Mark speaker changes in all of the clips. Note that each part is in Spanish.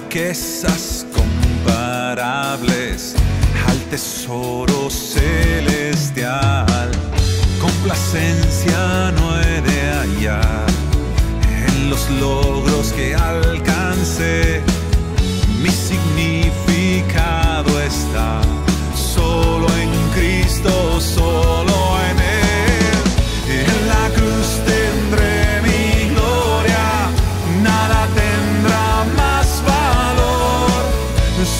Speaker 1: riquezas comparables al tesoro celestial. Complacencia no he de hallar en los logros que alcancé. Mi significado está solo en Cristo, solo en Él. En la cruz tendré mi gloria, nada tendrá más valor.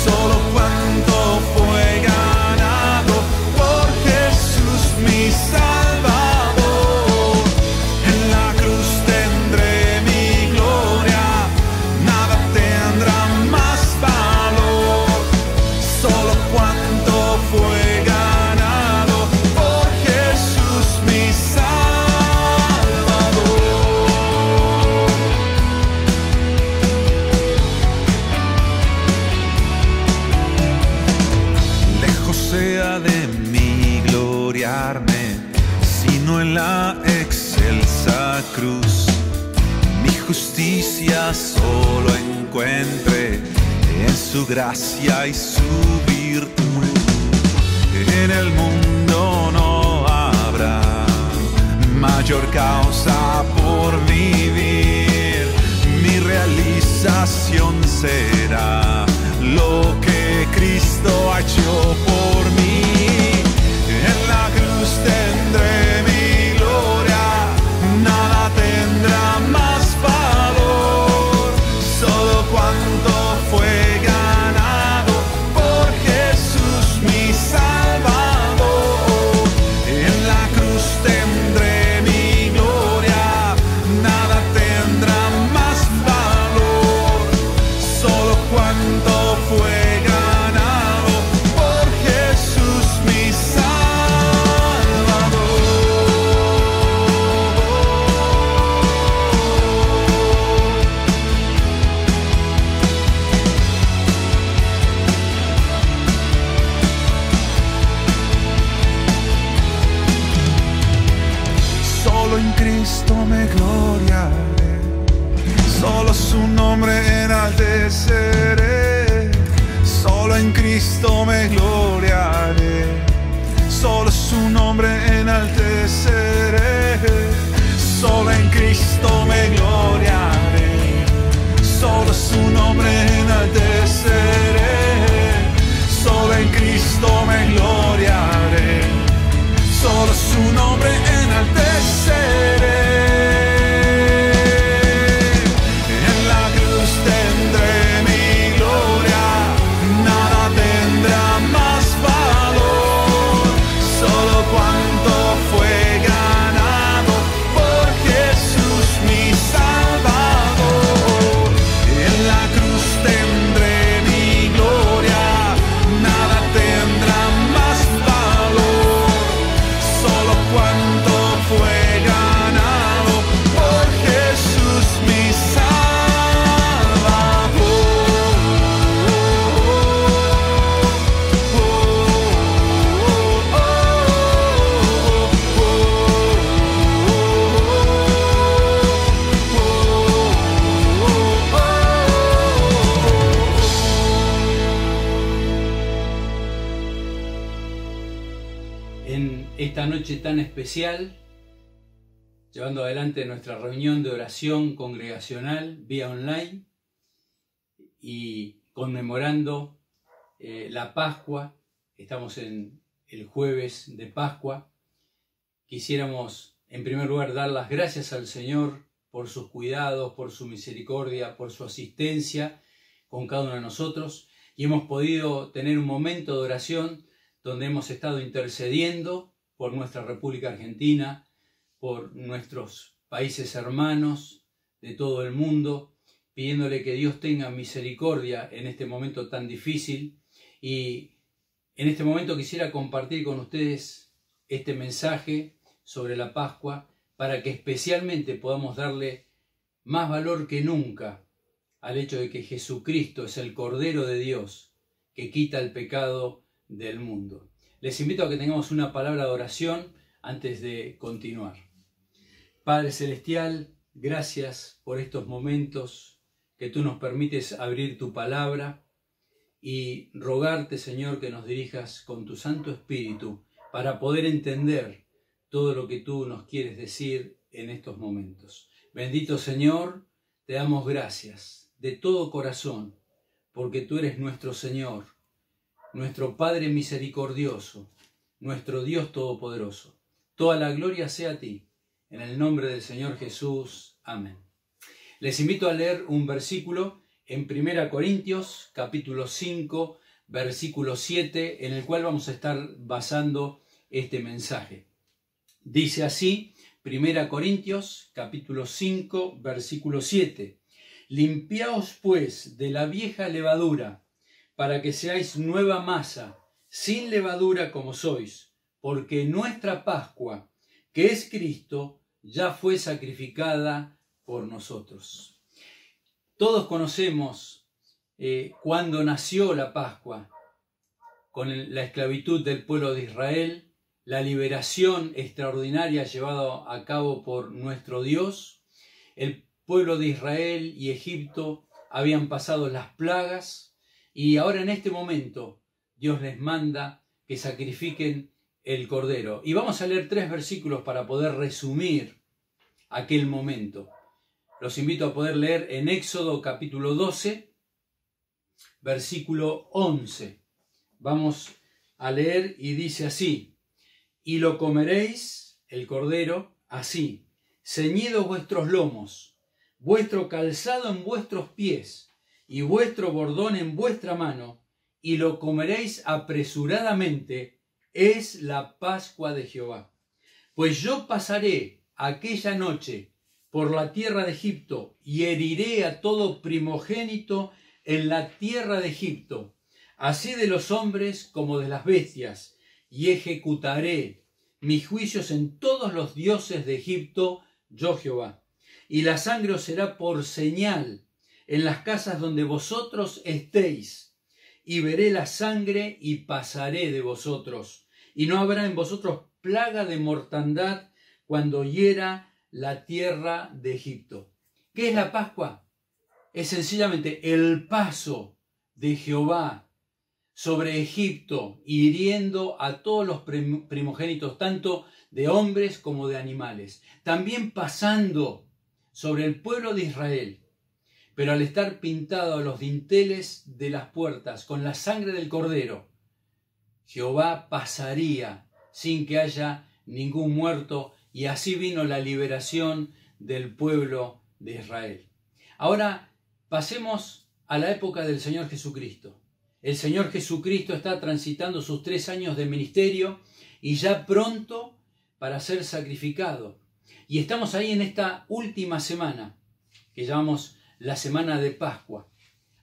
Speaker 1: Solo cuanto fue ganado por Jesús mi Salvador. En la cruz tendré mi gloria, nada tendrá más valor. Solo cuanto fue ganado por Jesús mi Salvador. Lejos sea de mí gloriarme, sino en la excelsa cruz. Mi justicia solo encuentre en su gracia y su virtud. En el mundo no habrá mayor causa por vivir. Mi realización será lo que Cristo ha hecho por mí. En la cruz tendré mi gloria, nada tendrá más valor. Solo cuanto fue ganado por Jesús mi Salvador. En la cruz tendré mi gloria, nada tendrá más valor. Solo cuanto fue ganado por Jesús mi Salvador. Solo en Cristo me gloriaré, solo su nombre enalteceré. Solo en Cristo me gloriaré, solo su nombre enalteceré. Solo en Cristo me gloriaré, solo su nombre enalteceré. Solo en Cristo me gloriaré, solo su nombre enalteceré. En la cruz tendré mi gloria, nada tendrá más valor. Solo cuanto fue ganado por Jesús mi Salvador. En la cruz tendré mi gloria, nada tendrá más valor. Solo cuanto fue ganado por Jesús mi
Speaker 2: En esta noche tan especial, llevando adelante nuestra reunión de oración congregacional vía online y conmemorando la Pascua. Estamos en el jueves de Pascua. Quisiéramos en primer lugar dar las gracias al Señor por sus cuidados, por su misericordia, por su asistencia con cada uno de nosotros, y hemos podido tener un momento de oración donde hemos estado intercediendo por nuestra República Argentina, por nuestros países hermanos de todo el mundo, pidiéndole que Dios tenga misericordia en este momento tan difícil. Y en este momento quisiera compartir con ustedes este mensaje sobre la Pascua para que especialmente podamos darle más valor que nunca al hecho de que Jesucristo es el Cordero de Dios que quita el pecado del mundo. Les invito a que tengamos una palabra de oración antes de continuar. Padre Celestial, gracias por estos momentos que tú nos permites abrir tu palabra y rogarte, Señor, que nos dirijas con tu Santo Espíritu para poder entender todo lo que tú nos quieres decir en estos momentos. Bendito Señor, te damos gracias de todo corazón, porque tú eres nuestro Señor, nuestro Padre misericordioso, nuestro Dios todopoderoso. Toda la gloria sea a ti, en el nombre del Señor Jesús. Amén. Les invito a leer un versículo en 1 Corintios, capítulo 5, versículo 7, en el cual vamos a estar basando este mensaje. Dice así, 1 Corintios, capítulo 5, versículo 7. Limpiaos pues de la vieja levadura, para que seáis nueva masa, sin levadura como sois, porque nuestra Pascua, que es Cristo, ya fue sacrificada por nosotros. Todos conocemos cuando nació la Pascua, con la esclavitud del pueblo de Israel, la liberación extraordinaria llevada a cabo por nuestro Dios. El pueblo de Israel y Egipto habían pasado las plagas y ahora en este momento Dios les manda que sacrifiquen el cordero. Y vamos a leer 3 versículos para poder resumir aquel momento. Los invito a poder leer en Éxodo capítulo 12, versículo 11. Vamos a leer y dice así: y lo comeréis, el cordero, así, ceñidos vuestros lomos, vuestro calzado en vuestros pies y vuestro bordón en vuestra mano, y lo comeréis apresuradamente, es la Pascua de Jehová. Pues yo pasaré aquella noche por la tierra de Egipto y heriré a todo primogénito en la tierra de Egipto, así de los hombres como de las bestias, y ejecutaré mis juicios en todos los dioses de Egipto, yo Jehová. Y la sangre os será por señal en las casas donde vosotros estéis, y veré la sangre y pasaré de vosotros, y no habrá en vosotros plaga de mortandad cuando hiera la tierra de Egipto. ¿Qué es la Pascua? Es sencillamente el paso de Jehová sobre Egipto, hiriendo a todos los primogénitos, tanto de hombres como de animales. También pasando sobre el pueblo de Israel, pero al estar pintado a los dinteles de las puertas con la sangre del cordero, Jehová pasaría sin que haya ningún muerto, y así vino la liberación del pueblo de Israel. Ahora pasemos a la época del Señor Jesucristo. El Señor Jesucristo está transitando sus 3 años de ministerio y ya pronto para ser sacrificado. Y estamos ahí en esta última semana, que llamamos la semana de Pascua.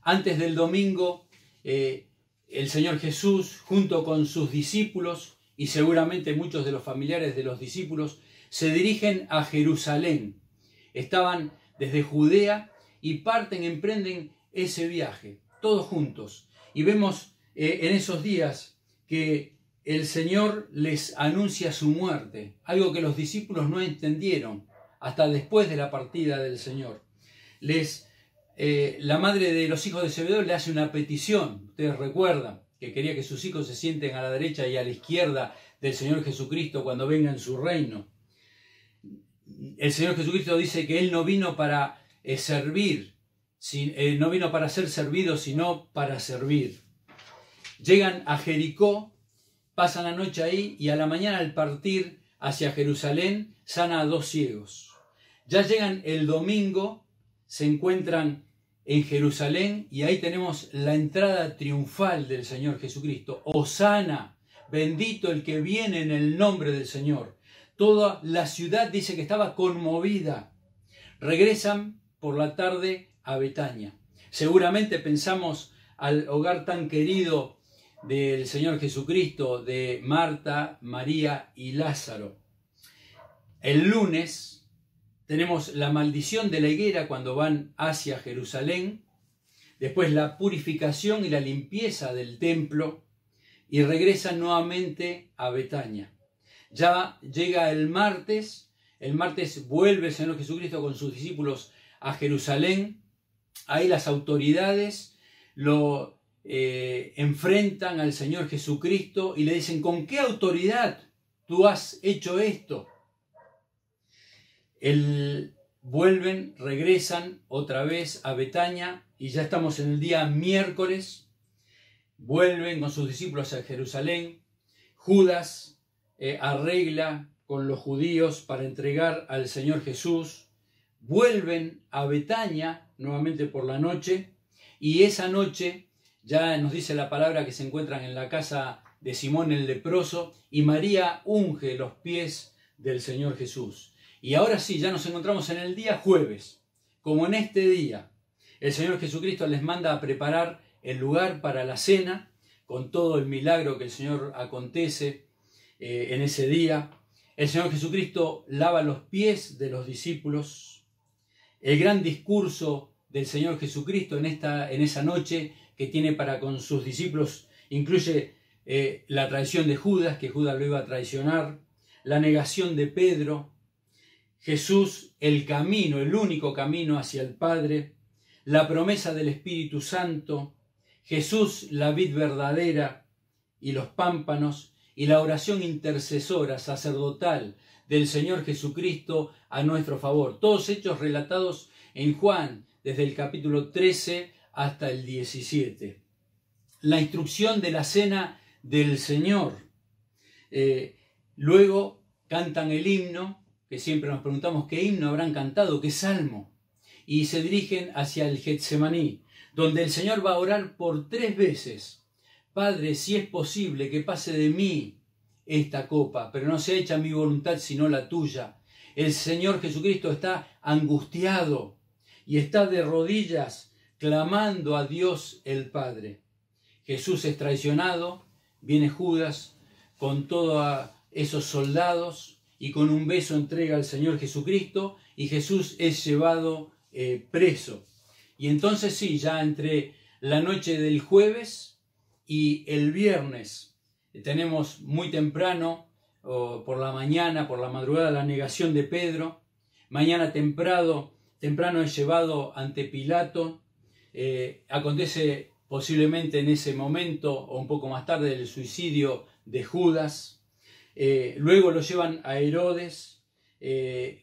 Speaker 2: Antes del domingo, el Señor Jesús, junto con sus discípulos, y seguramente muchos de los familiares de los discípulos, se dirigen a Jerusalén. Estaban desde Judea y emprenden ese viaje, todos juntos. Y vemos en esos días que el Señor les anuncia su muerte, algo que los discípulos no entendieron hasta después de la partida del Señor. La madre de los hijos de Zebedeo le hace una petición, ustedes recuerdan, que quería que sus hijos se sienten a la derecha y a la izquierda del Señor Jesucristo cuando venga en su reino. El Señor Jesucristo dice que Él no vino para servir, no vino para ser servido, sino para servir. Llegan a Jericó, pasan la noche ahí y a la mañana al partir hacia Jerusalén sana a 2 ciegos. Ya llegan el domingo, se encuentran en Jerusalén y ahí tenemos la entrada triunfal del Señor Jesucristo. Hosana, bendito el que viene en el nombre del Señor. Toda la ciudad dice que estaba conmovida. Regresan por la tarde a Betania. Seguramente pensamos al hogar tan querido del Señor Jesucristo, de Marta, María y Lázaro. El lunes tenemos la maldición de la higuera cuando van hacia Jerusalén, después la purificación y la limpieza del templo y regresan nuevamente a Betania. Ya llega el martes vuelve el Señor Jesucristo con sus discípulos a Jerusalén ahí las autoridades lo enfrentan al Señor Jesucristo y le dicen: ¿con qué autoridad tú has hecho esto? Regresan otra vez a Betania y ya estamos en el día miércoles. Vuelven con sus discípulos a Jerusalén. Judas arregla con los judíos para entregar al Señor Jesús. Vuelven a Betania nuevamente por la noche, y esa noche ya nos dice la palabra que se encuentran en la casa de Simón el leproso, y María unge los pies del Señor Jesús. Y ahora sí, ya nos encontramos en el día jueves. Como en este día, el Señor Jesucristo les manda a preparar el lugar para la cena, con todo el milagro que el Señor acontece en ese día. El Señor Jesucristo lava los pies de los discípulos. El gran discurso del Señor Jesucristo en esa noche que tiene para con sus discípulos incluye la traición de Judas, que Judas lo iba a traicionar, la negación de Pedro, Jesús el camino, el único camino hacia el Padre, la promesa del Espíritu Santo, Jesús la vid verdadera y los pámpanos, y la oración intercesora sacerdotal del Señor Jesucristo a nuestro favor. Todos hechos relatados en Juan, desde el capítulo 13 hasta el 17. La instrucción de la cena del Señor. Luego cantan el himno, que siempre nos preguntamos qué himno habrán cantado, qué salmo, y se dirigen hacia el Getsemaní, donde el Señor va a orar por 3 veces. Padre, si es posible que pase de mí esta copa, pero no sea hecha mi voluntad sino la tuya. El Señor Jesucristo está angustiado y está de rodillas clamando a Dios el Padre. Jesús es traicionado, viene Judas con todos esos soldados y con un beso entrega al Señor Jesucristo, y Jesús es llevado preso. Y entonces sí, ya entre la noche del jueves y el viernes tenemos muy temprano, por la mañana, por la madrugada, la negación de Pedro. Mañana temprano es llevado ante Pilato. Acontece posiblemente en ese momento o un poco más tarde el suicidio de Judas. Luego lo llevan a Herodes,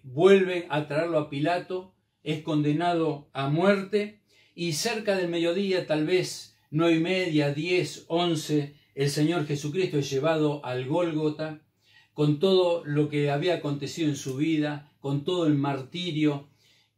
Speaker 2: vuelven a traerlo a Pilato, es condenado a muerte, y cerca del mediodía, tal vez 9:30, 10, 11, el Señor Jesucristo es llevado al Gólgota, con todo lo que había acontecido en su vida, con todo el martirio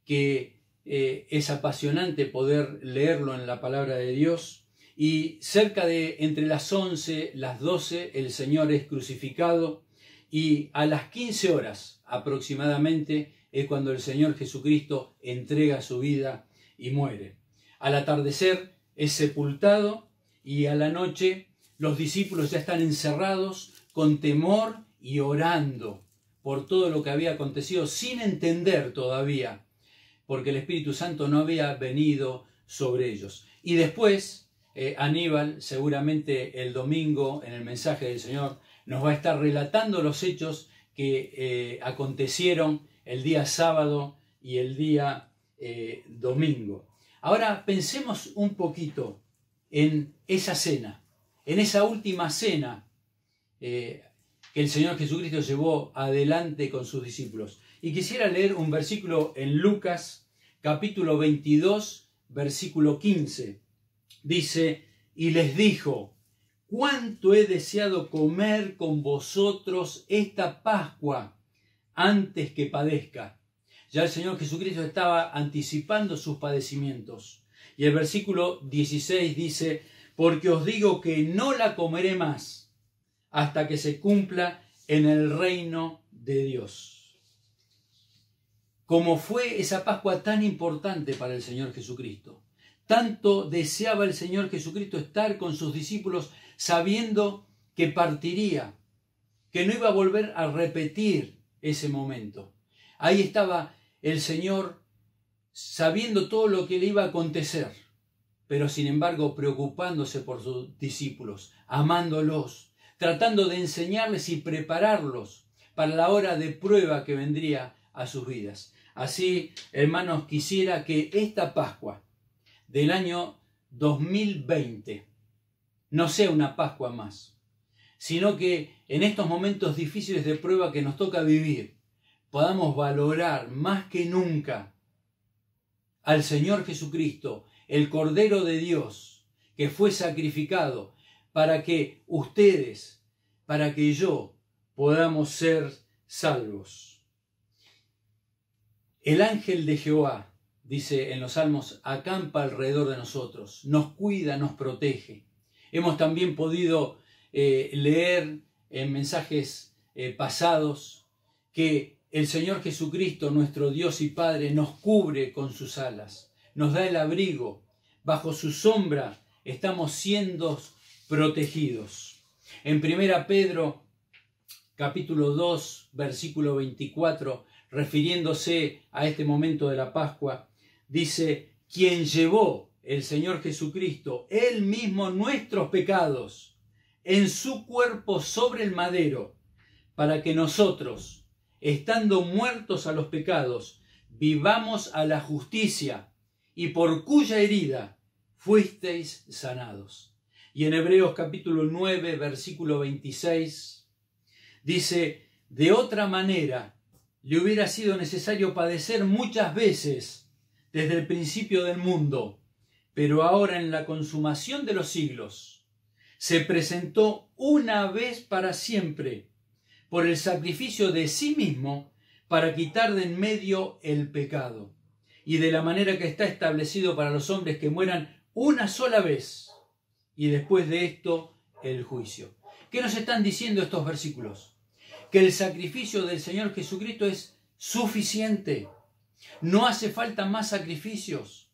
Speaker 2: que es apasionante poder leerlo en la palabra de Dios. Y cerca de entre las 11, las 12, el Señor es crucificado, y a las 15 horas aproximadamente es cuando el Señor Jesucristo entrega su vida y muere. Al atardecer es sepultado, y a la noche los discípulos ya están encerrados con temor y orando por todo lo que había acontecido, sin entender todavía, porque el Espíritu Santo no había venido sobre ellos. Y después Aníbal, seguramente el domingo, en el mensaje del Señor, nos va a estar relatando los hechos que acontecieron el día sábado y el día domingo. Ahora pensemos un poquito en esa cena, en esa última cena que el Señor Jesucristo llevó adelante con sus discípulos. Y quisiera leer un versículo en Lucas, capítulo 22, versículo 15. Dice: y les dijo: cuánto he deseado comer con vosotros esta Pascua antes que padezca. Ya el Señor Jesucristo estaba anticipando sus padecimientos. Y el versículo 16 dice: porque os digo que no la comeré más hasta que se cumpla en el reino de Dios. Como fue esa Pascua tan importante para el Señor Jesucristo. Tanto deseaba el Señor Jesucristo estar con sus discípulos, sabiendo que partiría, que no iba a volver a repetir ese momento. Ahí estaba el Señor sabiendo todo lo que le iba a acontecer, pero sin embargo preocupándose por sus discípulos, amándolos, tratando de enseñarles y prepararlos para la hora de prueba que vendría a sus vidas. Así, hermanos, quisiera que esta Pascua del año 2020 no sea una Pascua más, sino que en estos momentos difíciles de prueba que nos toca vivir, podamos valorar más que nunca al Señor Jesucristo, el Cordero de Dios, que fue sacrificado para que ustedes, para que yo, podamos ser salvos. El ángel de Jehová, dice en los Salmos, acampa alrededor de nosotros, nos cuida, nos protege. Hemos también podido leer en mensajes pasados que el Señor Jesucristo, nuestro Dios y Padre, nos cubre con sus alas, nos da el abrigo, bajo su sombra estamos siendo protegidos. En 1 Pedro, capítulo 2, versículo 24, refiriéndose a este momento de la Pascua, dice, quien llevó el Señor Jesucristo, Él mismo nuestros pecados, en su cuerpo sobre el madero, para que nosotros, estando muertos a los pecados, vivamos a la justicia, y por cuya herida fuisteis sanados. Y en Hebreos capítulo 9, versículo 26, dice, de otra manera le hubiera sido necesario padecer muchas veces desde el principio del mundo, pero ahora en la consumación de los siglos se presentó una vez para siempre por el sacrificio de sí mismo para quitar de en medio el pecado, y de la manera que está establecido para los hombres que mueran una sola vez, y después de esto el juicio. ¿Qué nos están diciendo estos versículos? Que el sacrificio del Señor Jesucristo es suficiente. No hace falta más sacrificios.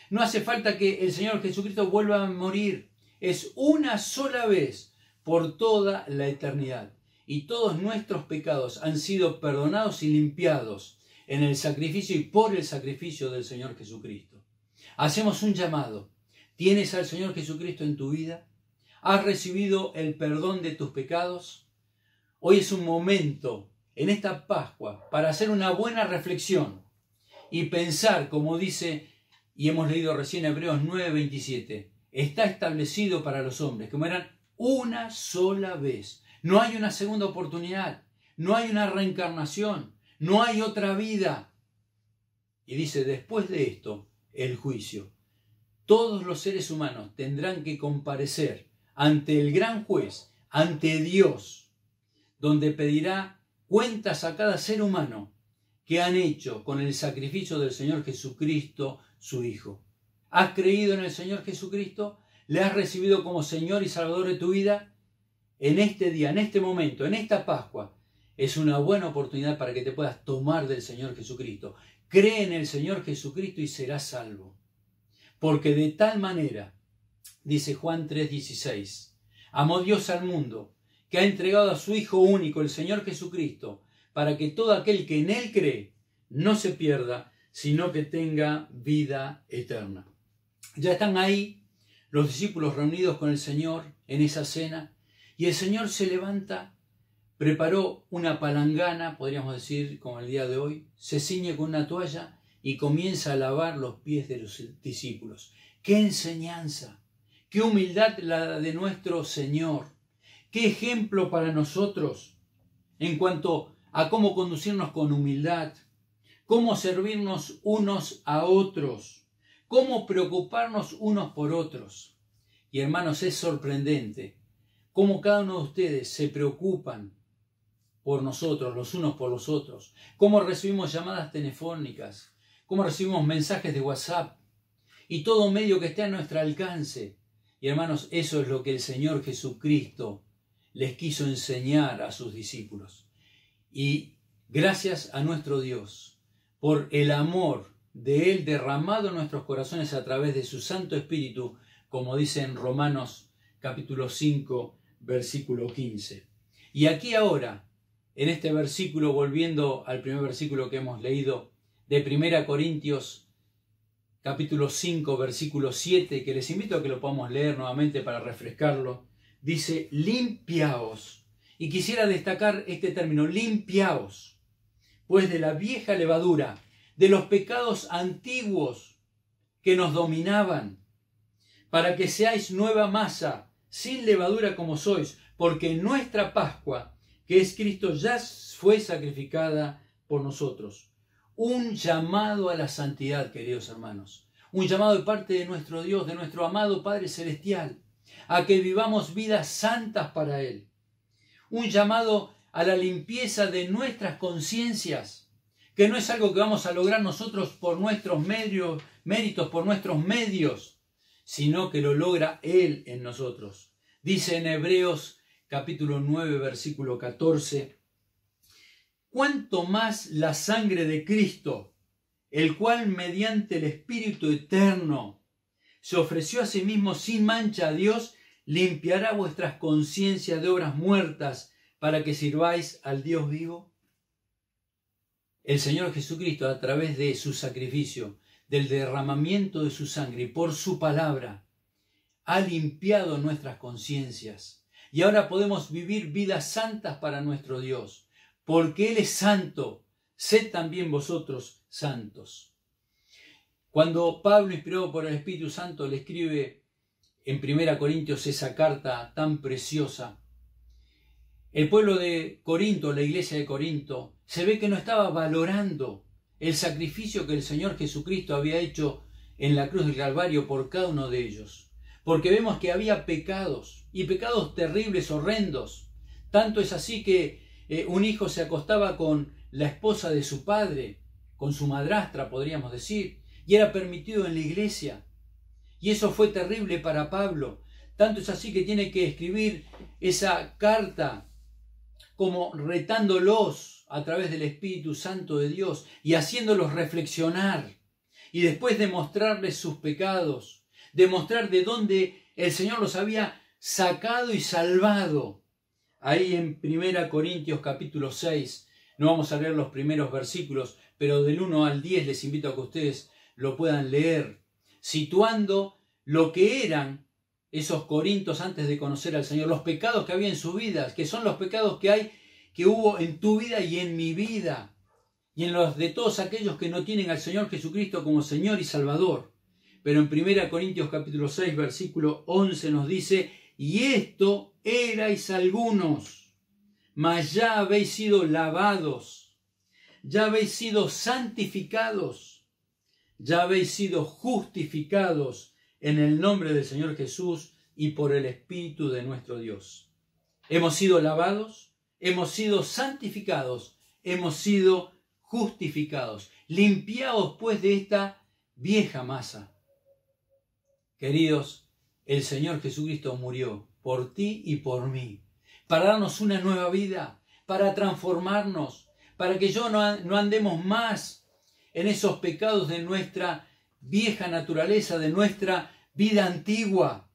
Speaker 2: No hace falta que el Señor Jesucristo vuelva a morir. Es una sola vez por toda la eternidad. Y todos nuestros pecados han sido perdonados y limpiados en el sacrificio y por el sacrificio del Señor Jesucristo. Hacemos un llamado. ¿Tienes al Señor Jesucristo en tu vida? ¿Has recibido el perdón de tus pecados? Hoy es un momento, en esta Pascua, para hacer una buena reflexión y pensar, como dice, y hemos leído recién Hebreos 9:27, está establecido para los hombres que mueran una sola vez. No hay una segunda oportunidad, no hay una reencarnación, no hay otra vida. Y dice, después de esto, el juicio. Todos los seres humanos tendrán que comparecer ante el gran juez, ante Dios, donde pedirá cuentas a cada ser humano que han hecho con el sacrificio del Señor Jesucristo, su Hijo. ¿Has creído en el Señor Jesucristo? ¿Le has recibido como Señor y Salvador de tu vida? En este día, en este momento, en esta Pascua, es una buena oportunidad para que te puedas tomar del Señor Jesucristo. Cree en el Señor Jesucristo y serás salvo. Porque de tal manera, dice Juan 3:16, amó Dios al mundo, que ha entregado a su Hijo único, el Señor Jesucristo, para que todo aquel que en Él cree no se pierda, sino que tenga vida eterna. Ya están ahí los discípulos reunidos con el Señor en esa cena, y el Señor se levanta, preparó una palangana, podríamos decir, como el día de hoy, se ciñe con una toalla y comienza a lavar los pies de los discípulos. ¡Qué enseñanza! ¡Qué humildad la de nuestro Señor! ¡Qué ejemplo para nosotros en cuanto a cómo conducirnos con humildad! Cómo servirnos unos a otros. Cómo preocuparnos unos por otros. Y hermanos, es sorprendente cómo cada uno de ustedes se preocupan por nosotros, los unos por los otros. Cómo recibimos llamadas telefónicas. Cómo recibimos mensajes de WhatsApp. Y todo medio que esté a nuestro alcance. Y hermanos, eso es lo que el Señor Jesucristo les quiso enseñar a sus discípulos. Y gracias a nuestro Dios por el amor de Él derramado en nuestros corazones a través de su Santo Espíritu, como dice en Romanos capítulo 5, versículo 15. Y aquí ahora, en este versículo, volviendo al primer versículo que hemos leído, de 1 Corintios capítulo 5, versículo 7, que les invito a que lo podamos leer nuevamente para refrescarlo, dice, limpiaos. Y quisiera destacar este término, limpiaos, pues de la vieja levadura, de los pecados antiguos que nos dominaban, para que seáis nueva masa, sin levadura como sois, porque nuestra Pascua, que es Cristo, ya fue sacrificada por nosotros. Un llamado a la santidad, queridos hermanos. Un llamado de parte de nuestro Dios, de nuestro amado Padre Celestial, a que vivamos vidas santas para Él. Un llamado a la limpieza de nuestras conciencias, que no es algo que vamos a lograr nosotros por nuestros méritos, por nuestros medios, sino que lo logra Él en nosotros. Dice en Hebreos capítulo 9, versículo 14, «Cuánto más la sangre de Cristo, el cual mediante el Espíritu eterno se ofreció a sí mismo sin mancha a Dios, limpiará vuestras conciencias de obras muertas para que sirváis al Dios vivo». El Señor Jesucristo, a través de su sacrificio, del derramamiento de su sangre y por su palabra, ha limpiado nuestras conciencias. Y ahora podemos vivir vidas santas para nuestro Dios, porque Él es santo. Sed también vosotros santos. Cuando Pablo, inspirado por el Espíritu Santo, le escribe en 1 Corintios esa carta tan preciosa, el pueblo de Corinto, la iglesia de Corinto, se ve que no estaba valorando el sacrificio que el Señor Jesucristo había hecho en la cruz del Calvario por cada uno de ellos. Porque vemos que había pecados, y pecados terribles, horrendos. Tanto es así que un hijo se acostaba con la esposa de su padre, con su madrastra, podríamos decir, y era permitido en la iglesia. Y eso fue terrible para Pablo. Tanto es así que tiene que escribir esa carta como retándolos a través del Espíritu Santo de Dios y haciéndolos reflexionar. Y después de mostrarles sus pecados, demostrar de dónde el Señor los había sacado y salvado. Ahí en 1 Corintios capítulo 6, no vamos a leer los primeros versículos, pero del 1 al 10 les invito a que ustedes lo puedan leer, situando lo que eran esos corintios antes de conocer al Señor, los pecados que había en sus vidas, que son los pecados que hubo en tu vida y en mi vida, y en los de todos aquellos que no tienen al Señor Jesucristo como Señor y Salvador. Pero en 1 Corintios capítulo 6, versículo 11 nos dice, y esto erais algunos, mas ya habéis sido lavados, ya habéis sido santificados, ya habéis sido justificados en el nombre del Señor Jesús y por el Espíritu de nuestro Dios. Hemos sido lavados, hemos sido santificados, hemos sido justificados. Limpiaos pues de esta vieja masa. Queridos, el Señor Jesucristo murió por ti y por mí, para darnos una nueva vida, para transformarnos, para que no andemos más en esos pecados de nuestra vieja naturaleza, de nuestra vida antigua.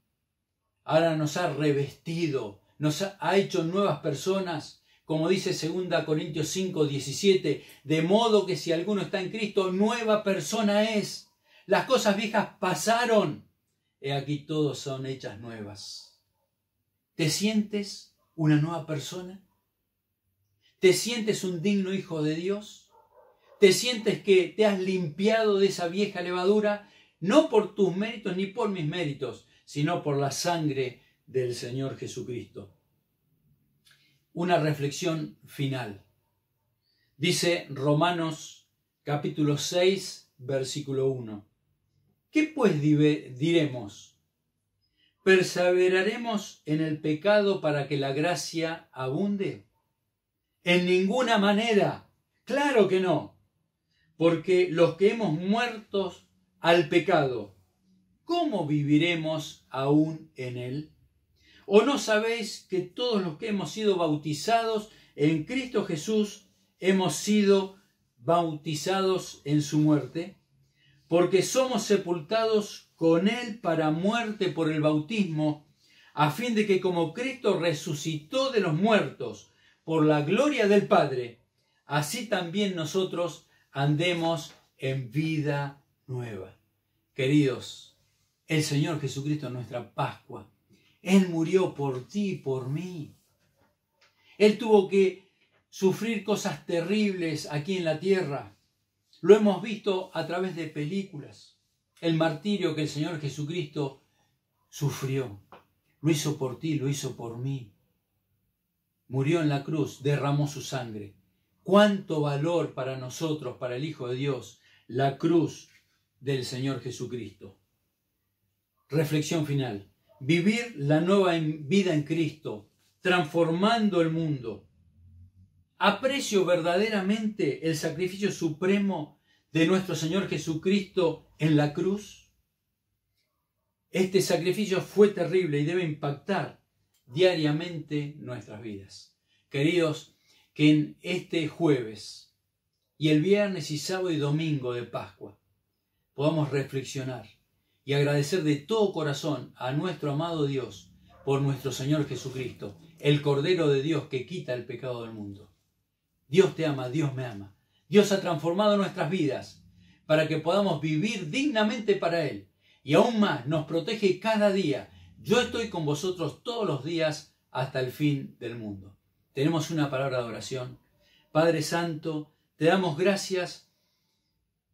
Speaker 2: Ahora nos ha revestido, nos ha hecho nuevas personas, como dice 2 Corintios 5, 17, de modo que si alguno está en Cristo, nueva persona es. Las cosas viejas pasaron, he aquí todos son hechas nuevas. ¿Te sientes una nueva persona? ¿Te sientes un digno hijo de Dios? ¿Te sientes que te has limpiado de esa vieja levadura? No por tus méritos ni por mis méritos, sino por la sangre del Señor Jesucristo. Una reflexión final. Dice Romanos capítulo 6, versículo 1. ¿Qué pues diremos? ¿Perseveraremos en el pecado para que la gracia abunde? En ninguna manera. Claro que no. Porque los que hemos muerto al pecado, ¿cómo viviremos aún en él? ¿O no sabéis que todos los que hemos sido bautizados en Cristo Jesús hemos sido bautizados en su muerte? Porque somos sepultados con él para muerte por el bautismo, a fin de que como Cristo resucitó de los muertos por la gloria del Padre, así también nosotros andemos en vida nueva. Queridos, el Señor Jesucristo es nuestra Pascua. Él murió por ti y por mí. Él tuvo que sufrir cosas terribles aquí en la tierra. Lo hemos visto a través de películas. el martirio que el Señor Jesucristo sufrió. Lo hizo por ti, lo hizo por mí. Murió en la cruz, derramó su sangre. Cuánto valor para nosotros, para el Hijo de Dios, la cruz del Señor Jesucristo. Reflexión final. Vivir la nueva vida en Cristo, transformando el mundo. ¿Aprecio verdaderamente el sacrificio supremo de nuestro Señor Jesucristo en la cruz? Este sacrificio fue terrible y debe impactar diariamente nuestras vidas. Queridos, que en este jueves y el viernes y sábado y domingo de Pascua podamos reflexionar y agradecer de todo corazón a nuestro amado Dios por nuestro Señor Jesucristo, el Cordero de Dios que quita el pecado del mundo. Dios te ama, Dios me ama. Dios ha transformado nuestras vidas para que podamos vivir dignamente para Él. Y aún más, nos protege cada día. Yo estoy con vosotros todos los días hasta el fin del mundo. Tenemos una palabra de oración. Padre Santo, te damos gracias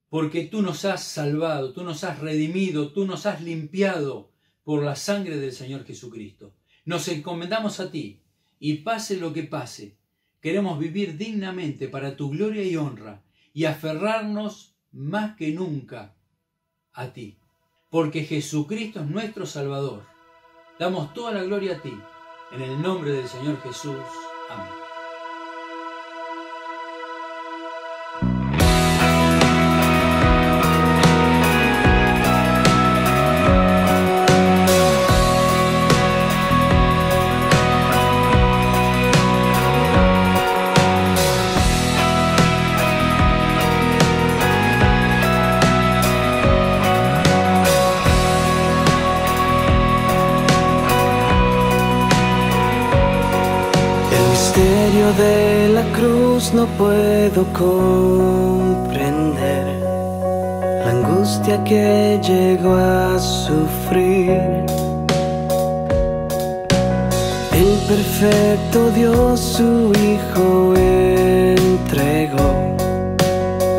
Speaker 2: porque tú nos has salvado, tú nos has redimido, tú nos has limpiado por la sangre del Señor Jesucristo. Nos encomendamos a ti y pase lo que pase, queremos vivir dignamente para tu gloria y honra y aferrarnos más que nunca a ti. Porque Jesucristo es nuestro Salvador. Damos toda la gloria a ti. En el nombre del Señor Jesús. Amén.
Speaker 3: De la cruz no puedo comprender la angustia que llegó a sufrir. El perfecto Dios su Hijo entregó,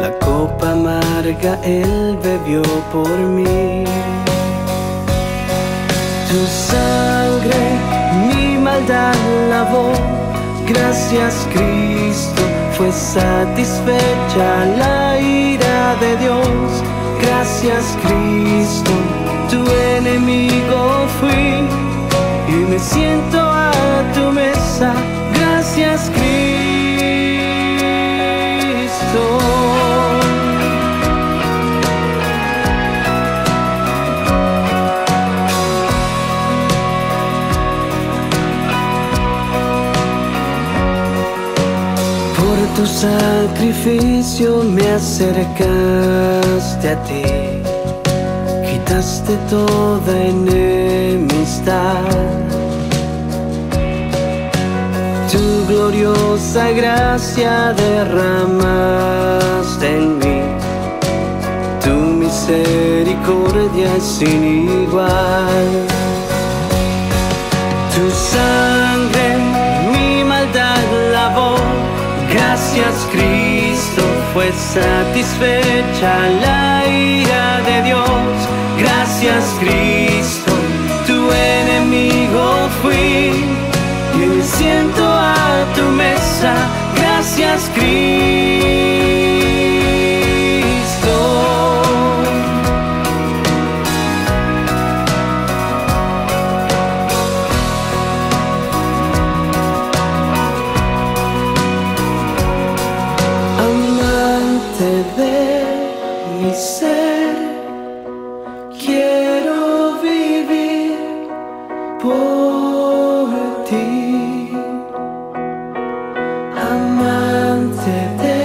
Speaker 3: la copa amarga Él bebió por mí. Tu sangre mi maldad lavó. Gracias Cristo, fue satisfecha la ira de Dios. Gracias Cristo, tu enemigo fui y me siento a tu mesa. Gracias Cristo. Tu sacrificio me acercaste a ti, quitaste toda enemistad. Tu gloriosa gracia derramaste en mí, tu misericordia es sin igual. Tu sangre mi maldad lavó. Gracias Cristo, fue satisfecha la ira de Dios. Gracias Cristo, tu enemigo fui y me siento a tu mesa. Gracias Cristo. De mi ser, quiero vivir por ti, amante de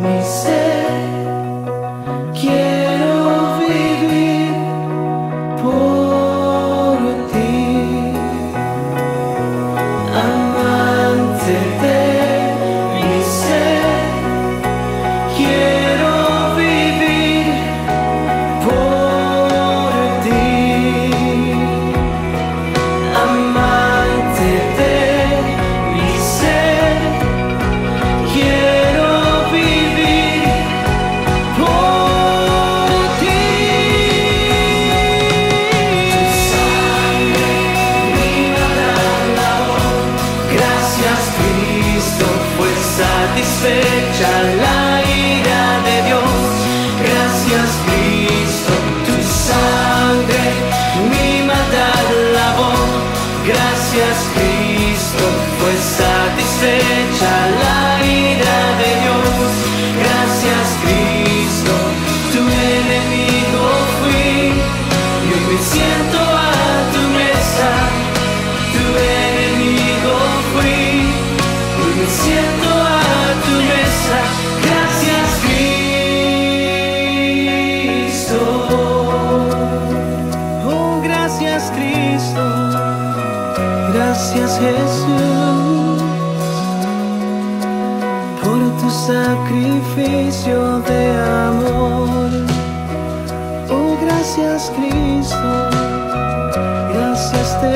Speaker 3: mi ser, quiero vivir por ti, amante de mi ser. Quiero vivir por ti, amante de mi ser. Quiero vivir por ti. satisfecha la ira de Dios. Gracias Cristo, tu sangre mi maldad lavó. Gracias Cristo, fue satisfecha la ira de Dios. Gracias Cristo, tu enemigo fui y hoy me siento a tu mesa. Tu enemigo fui, hoy me siento a tu mesa. Gracias Cristo. Oh, gracias Cristo. Gracias Jesús por tu sacrificio de amor. Oh, gracias Cristo. Gracias te